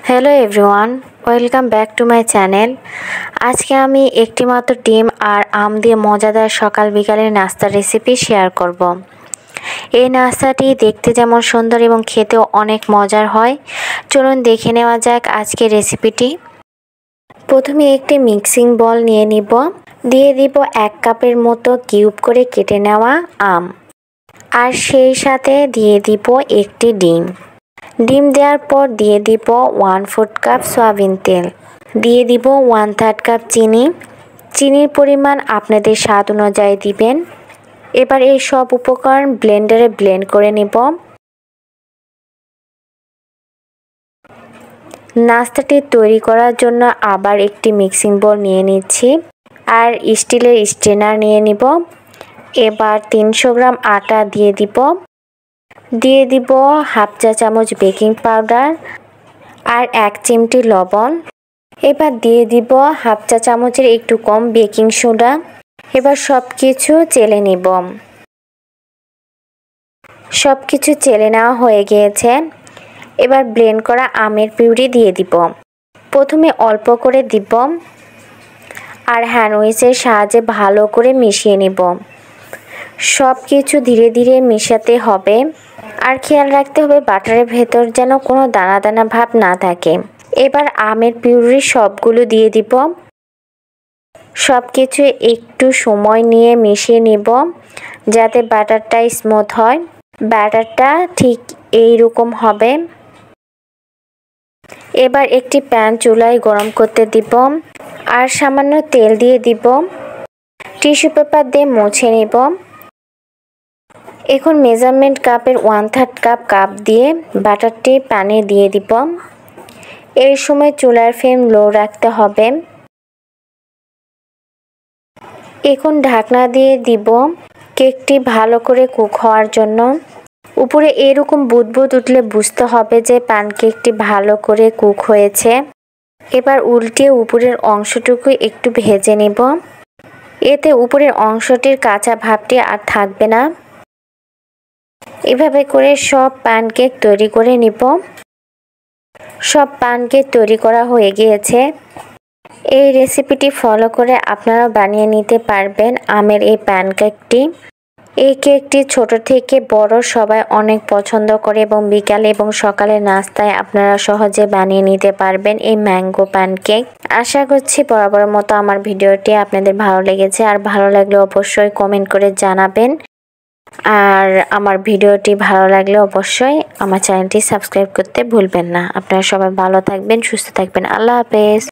Hello everyone, welcome back to my channel. আজকে আমি একটি মাত্র ডিম আর আম দিয়ে মজাদার সকাল বিকালের নাস্তার রেসিপি শেয়ার করব। এই নাস্তাটি দেখতে যেমন সুন্দর এবং খেতেও অনেক মজার হয়। চলুন দেখে নেওয়া যাক আজকের রেসিপিটি। প্রথমে একটি মিক্সিং বল নিয়ে নিব। দিয়ে দিব 1 কাপের মতো কিউব করে কেটে নেওয়া আম, আর সেই সাথে দিয়ে দিব একটি ডিম। ডিম দেওয়ার পর দিয়ে দিব 1/4 কাপ সয়াবিন তেল, দিয়ে দিব 1/3 কাপ চিনি। চিনির পরিমাণ আপনাদের স্বাদ অনুযায়ী দিবেন। এবার এই সব উপকরণ ব্লেন্ডারে ব্লেন্ড করে নিব। নাস্তাটি তৈরি করার জন্য আবার একটি মিক্সিং বোল নিয়ে নিচ্ছি আর স্টিলের স্ট্রেনার নিয়ে নিব। এবার 300 গ্রাম আটা দিয়ে দিব। দিয়ে দিব 1/2 চা চামচ বেকিং পাউডার আর 1 চিমটি লবণ। এবার দিয়ে দিব 1/2 চা চামচের একটু কম বেকিং সোডা। এবার সব কিছু চেলে নিব। সব কিছু চেলে নেওয়া হয়ে গিয়েছে। এবার ব্লেন্ড করা আমের পিউরি দিয়ে দিব। প্রথমে অল্প করে দিব আর হ্যান্ড উইচের সাহায্যে ভালো করে মিশিয়ে নিব। সব কিছু ধীরে ধীরে মেশাতে হবে আর খেয়াল রাখতে হবে বাটারের ভেতর যেন কোনো দানা দানা ভাব না থাকে। এবার আমের পিউরি সবগুলো দিয়ে দিব। সব কিছু একটু সময় নিয়ে মিশিয়ে নিব যাতে ব্যাটারটা স্মুথ হয়। ব্যাটারটা ঠিক এই রকম হবে। এবার একটি প্যান চুলায় গরম করতে দিব আর সামান্য তেল দিয়ে দিব। টিস্যু পেপার দিয়ে মুছে নিব। এখন মেজারমেন্ট কাপের 1/3 কাপ দিয়ে বাটারটি প্যানে দিয়ে দিব। এই সময় চুলার ফ্লেম লো রাখতে হবে। এখন ঢাকনা দিয়ে দিব কেকটি ভালো করে কুক হওয়ার জন্য। উপরে এরকম বুদবুদ উঠলে বুঝতে হবে যে প্যানকেকটি ভালো করে কুক হয়েছে। এবার উল্টিয়ে উপরের অংশটুকু একটু ভেজে নিব। এতে উপরের অংশটির কাঁচা ভাবটি আর থাকবে না। এভাবে করে সব প্যানকেক তৈরি করে নিব। সব প্যানকেক তৈরি করা হয়ে গিয়েছে। এই রেসিপিটি ফলো করে আপনারা বানিয়ে নিতে পারবেন আমের এই প্যানকেকটি। এই কেকটি ছোট থেকে বড় সবাই অনেক পছন্দ করে এবং বিকালে এবং সকালে নাস্তায় আপনারা সহজে বানিয়ে নিতে পারবেন এই ম্যাঙ্গো প্যানকেক। আশা করছি বরাবরের মতো আমার ভিডিওটি আপনাদের ভালো লেগেছে, আর ভালো লাগলে অবশ্যই কমেন্ট করে জানাবেন। আর আমার ভিডিওটি ভালো লাগলে অবশ্যই আমার চ্যানেলটি সাবস্ক্রাইব করতে ভুলবেন না। আপনারা সবাই ভালো থাকবেন, সুস্থ থাকবেন। আল্লাহ হাফেজ।